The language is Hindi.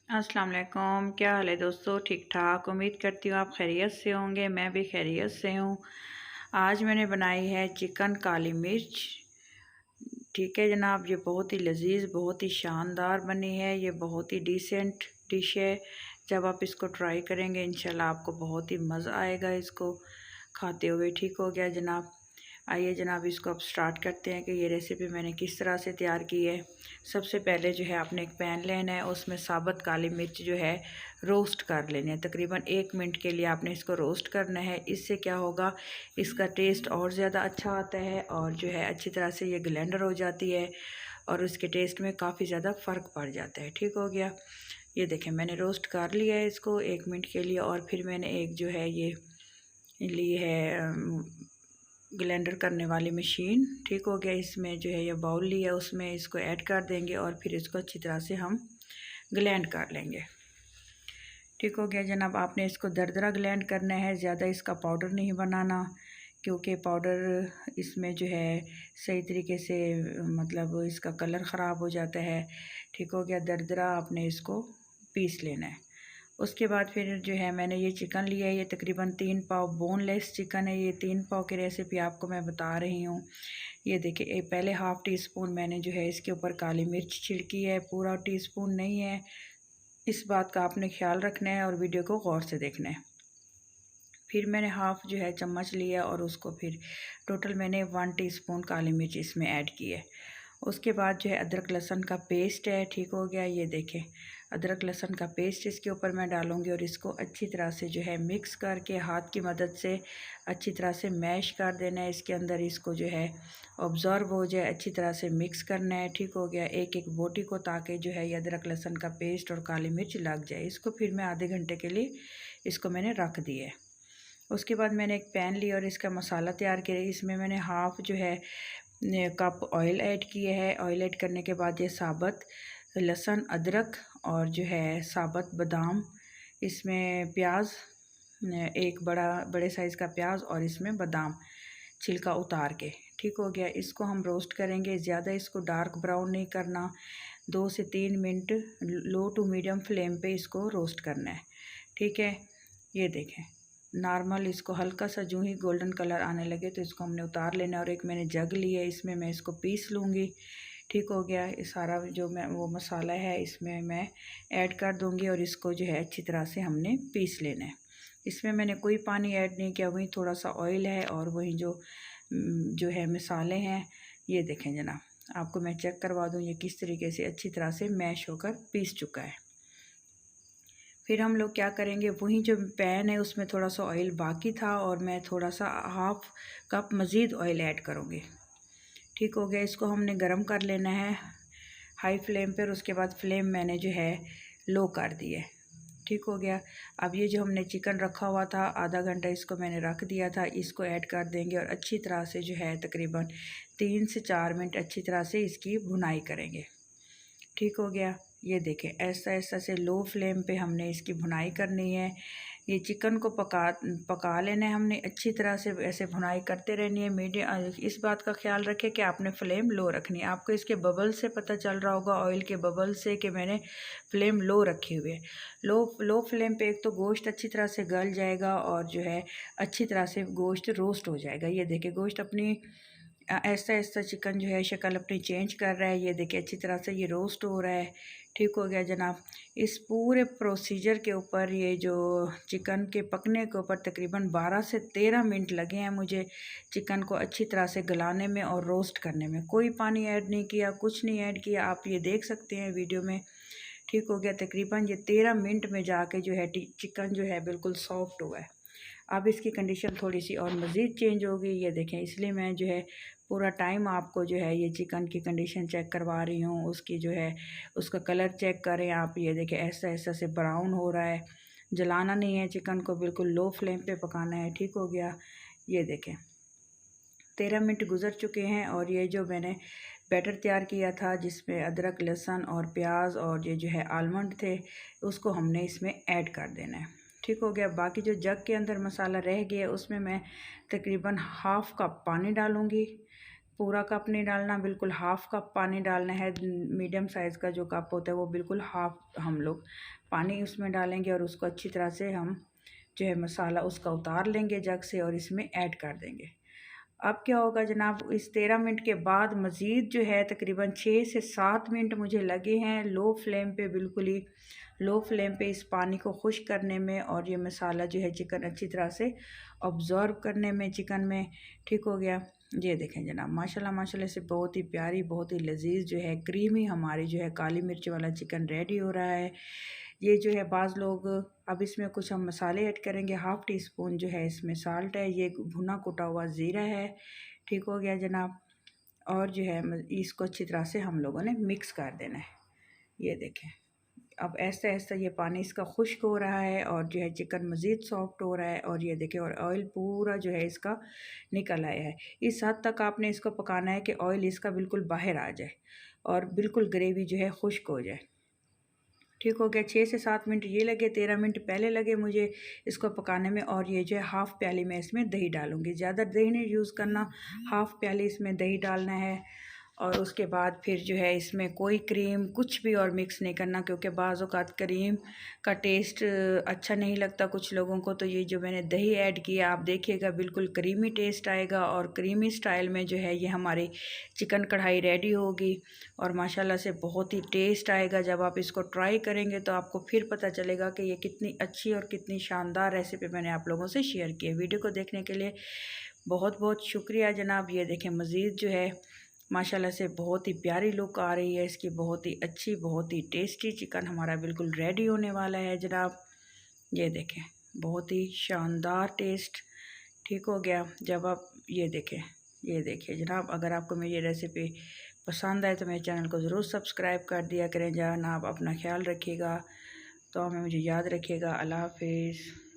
अस्सलाम वालेकुम। क्या हाल है दोस्तों? ठीक ठाक, उम्मीद करती हूँ आप खैरियत से होंगे। मैं भी खैरियत से हूँ। आज मैंने बनाई है चिकन काली मिर्च। ठीक है जनाब, ये बहुत ही लजीज, बहुत ही शानदार बनी है। ये बहुत ही डिसेंट डिश है। जब आप इसको ट्राई करेंगे इंशाल्लाह आपको बहुत ही मज़ा आएगा इसको खाते हुए। ठीक हो गया जनाब। आइए जनाब इसको अब स्टार्ट करते हैं कि ये रेसिपी मैंने किस तरह से तैयार की है। सबसे पहले जो है आपने एक पैन लेना है, उसमें साबुत काली मिर्च जो है रोस्ट कर लेनी है। तकरीबन 1 मिनट के लिए आपने इसको रोस्ट करना है। इससे क्या होगा, इसका टेस्ट और ज़्यादा अच्छा आता है और जो है अच्छी तरह से ये ग्लेंडर हो जाती है और उसके टेस्ट में काफ़ी ज़्यादा फ़र्क पड़ जाता है। ठीक हो गया। ये देखें मैंने रोस्ट कर लिया है इसको 1 मिनट के लिए। और फिर मैंने एक जो है ये ली है ग्लेंडर करने वाली मशीन। ठीक हो गया। इसमें जो है ये बाउल लिया, उसमें इसको ऐड कर देंगे और फिर इसको अच्छी तरह से हम ग्लैंड कर लेंगे। ठीक हो गया जनाब। आपने इसको दरदरा ग्लैंड करना है, ज़्यादा इसका पाउडर नहीं बनाना, क्योंकि पाउडर इसमें जो है सही तरीके से मतलब इसका कलर ख़राब हो जाता है। ठीक हो गया। दरदरा आपने इसको पीस लेना है। उसके बाद फिर जो है मैंने ये चिकन लिया है, ये तकरीबन 3 पाव बोनलेस चिकन है। ये 3 पाव की रेसिपी आपको मैं बता रही हूँ। ये देखिए पहले हाफ़ टी स्पून मैंने जो है इसके ऊपर काली मिर्च छिड़की है, पूरा टीस्पून नहीं है। इस बात का आपने ख्याल रखना है और वीडियो को गौर से देखना है। फिर मैंने हाफ़ जो है चम्मच लिया और उसको फिर टोटल मैंने 1 टीस्पून काली मिर्च इसमें ऐड की है। उसके बाद जो है अदरक लहसुन का पेस्ट है। ठीक हो गया। ये देखें अदरक लहसुन का पेस्ट इसके ऊपर मैं डालूँगी और इसको अच्छी तरह से जो है मिक्स करके हाथ की मदद से अच्छी तरह से मैश कर देना है। इसके अंदर इसको जो है ऑब्ज़र्व हो जाए, अच्छी तरह से मिक्स करना है। ठीक हो गया। एक एक बोटी को, ताकि जो है ये अदरक लहसुन का पेस्ट और काली मिर्च लग जाए। इसको फिर मैं आधे घंटे के लिए इसको मैंने रख दिया है। उसके बाद मैंने एक पैन लिया और इसका मसाला तैयार किया। इसमें मैंने हाफ़ जो है कप ऑयल ऐड किए है। ऑयल ऐड करने के बाद ये साबुत लहसुन, अदरक और जो है साबुत बादाम, इसमें प्याज, एक बड़े साइज़ का प्याज और इसमें बादाम छिलका उतार के। ठीक हो गया। इसको हम रोस्ट करेंगे, ज़्यादा इसको डार्क ब्राउन नहीं करना। 2 से 3 minute low to medium flame पे इसको रोस्ट करना है। ठीक है। ये देखें नॉर्मल इसको हल्का सा जो ही गोल्डन कलर आने लगे तो इसको हमने उतार लेना है। और एक मैंने जग ली है, इसमें मैं इसको पीस लूँगी। ठीक हो गया। ये सारा जो मैं वो मसाला है इसमें मैं ऐड कर दूँगी और इसको जो है अच्छी तरह से हमने पीस लेना है। इसमें मैंने कोई पानी ऐड नहीं किया, वही थोड़ा सा ऑयल है और वही जो है मसाले हैं। ये देखें जनाब, आपको मैं चेक करवा दूँ ये किस तरीके से अच्छी तरह से मैश होकर पीस चुका है। फिर हम लोग क्या करेंगे, वही जो पैन है उसमें थोड़ा सा ऑयल बाकी था और मैं थोड़ा सा हाफ़ कप मज़ीद ऑयल ऐड करूँगी। ठीक हो गया। इसको हमने गरम कर लेना है हाई फ्लेम पर। उसके बाद फ्लेम मैंने जो है लो कर दी है। ठीक हो गया। अब ये जो हमने चिकन रखा हुआ था आधा घंटा, इसको मैंने रख दिया था, इसको ऐड कर देंगे और अच्छी तरह से जो है तकरीबन 3 से 4 मिनट अच्छी तरह से इसकी भुनाई करेंगे। ठीक हो गया। ये देखें ऐसा ऐसा से लो फ्लेम पे हमने इसकी भुनाई करनी है। ये चिकन को पका लेना है हमने अच्छी तरह से, ऐसे भुनाई करते रहनी है मीडियम। इस बात का ख्याल रखें कि आपने फ्लेम लो रखनी है। आपको इसके बबल से पता चल रहा होगा, ऑयल के बबल से, कि मैंने फ्लेम लो रखी हुई है। लो फ्लेम पे एक तो गोश्त अच्छी तरह से गल जाएगा और जो है अच्छी तरह से गोश्त रोस्ट हो जाएगा। ये देखिए गोश्त अपनी ऐसा ऐसा चिकन जो है शक्ल अपनी चेंज कर रहा है। ये देखिए अच्छी तरह से ये रोस्ट हो रहा है। ठीक हो गया जनाब। इस पूरे प्रोसीजर के ऊपर, ये जो चिकन के पकने के ऊपर तकरीबन 12 से 13 मिनट लगे हैं मुझे चिकन को अच्छी तरह से गलाने में और रोस्ट करने में। कोई पानी ऐड नहीं किया, कुछ नहीं ऐड किया, आप ये देख सकते हैं वीडियो में। ठीक हो गया। तकरीबन ये 13 मिनट में जाके जो है चिकन जो है बिल्कुल सॉफ्ट हुआ है। अब इसकी कंडीशन थोड़ी सी और मज़ीद चेंज होगी। ये देखें, इसलिए मैं जो है पूरा टाइम आपको जो है ये चिकन की कंडीशन चेक करवा रही हूँ। उसकी जो है उसका कलर चेक करें आप। ये देखें ऐसा ऐसा से ब्राउन हो रहा है। जलाना नहीं है चिकन को, बिल्कुल लो फ्लेम पे पकाना है। ठीक हो गया। ये देखें 13 मिनट गुजर चुके हैं और ये जो मैंने बैटर तैयार किया था जिसमें अदरक लहसुन और प्याज और ये जो है आलमंड थे, उसको हमने इसमें ऐड कर देना है। ठीक हो गया। बाकी जो जग के अंदर मसाला रह गया उसमें मैं तकरीबन हाफ़ कप पानी डालूँगी पूरा कप नहीं डालना, बिल्कुल हाफ़ कप पानी डालना है। मीडियम साइज़ का जो कप होता है वो बिल्कुल हाफ़ हम लोग पानी उसमें डालेंगे और उसको अच्छी तरह से हम जो है मसाला उसका उतार लेंगे जग से और इसमें ऐड कर देंगे। अब क्या होगा जनाब, इस 13 मिनट के बाद मज़ीद जो है तकरीबन 6 से 7 मिनट मुझे लगे हैं लो फ्लेम पे, बिल्कुल ही लो फ्लेम पे इस पानी को खुश्क करने में और ये मसाला जो है चिकन अच्छी तरह से ऑब्ज़र्व करने में चिकन में। ठीक हो गया। ये देखें जनाब, माशाल्लाह माशाल्लाह से बहुत ही प्यारी, बहुत ही लजीज जो है क्रीमी हमारी जो है काली मिर्च वाला चिकन रेडी हो रहा है। ये जो है बाज़ लोग अब इसमें कुछ हम मसाले ऐड करेंगे। हाफ़ टी स्पून जो है इसमें साल्ट है, ये भुना कुटा हुआ ज़ीरा है। ठीक हो गया जनाब। और जो है इसको अच्छी तरह से हम लोगों ने मिक्स कर देना है। ये देखें, अब ऐसा ऐसा ये पानी इसका खुश्क हो रहा है और जो है चिकन मज़ीद सॉफ्ट हो रहा है। और ये देखें, और ऑयल पूरा जो है इसका निकल आया है। इस हद तक आपने इसको पकाना है कि ऑयल इसका बिल्कुल बाहर आ जाए और बिल्कुल ग्रेवी जो है खुश्क हो जाए। ठीक हो गया। 6 से 7 मिनट ये लगे, 13 मिनट पहले लगे मुझे इसको पकाने में। और ये जो है हाफ़ प्याली मैं इसमें दही डालूँगी, ज़्यादा दही नहीं यूज़ करना, हाफ़ प्याली इसमें दही डालना है। और उसके बाद फिर जो है इसमें कोई क्रीम कुछ भी और मिक्स नहीं करना, क्योंकि बाज़ औक़ात क्रीम का टेस्ट अच्छा नहीं लगता कुछ लोगों को। तो ये जो मैंने दही ऐड किया, आप देखिएगा बिल्कुल क्रीमी टेस्ट आएगा और क्रीमी स्टाइल में जो है ये हमारी चिकन कढ़ाई रेडी होगी। और माशाल्लाह से बहुत ही टेस्ट आएगा। जब आप इसको ट्राई करेंगे तो आपको फिर पता चलेगा कि ये कितनी अच्छी और कितनी शानदार रेसिपी मैंने आप लोगों से शेयर की है। वीडियो को देखने के लिए बहुत बहुत शुक्रिया जनाब। ये देखें, मज़ीद जो है माशाल्लाह से बहुत ही प्यारी लुक आ रही है इसकी, बहुत ही अच्छी, बहुत ही टेस्टी चिकन हमारा बिल्कुल रेडी होने वाला है जनाब। ये देखें, बहुत ही शानदार टेस्ट। ठीक हो गया। जब आप ये देखें, ये देखिए जनाब, अगर आपको मेरी ये रेसिपी पसंद आए तो मेरे चैनल को ज़रूर सब्सक्राइब कर दिया करें। जनाब अपना ख्याल रखिएगा, तो हमें मुझे याद रखिएगा। अल्लाह हाफिज़।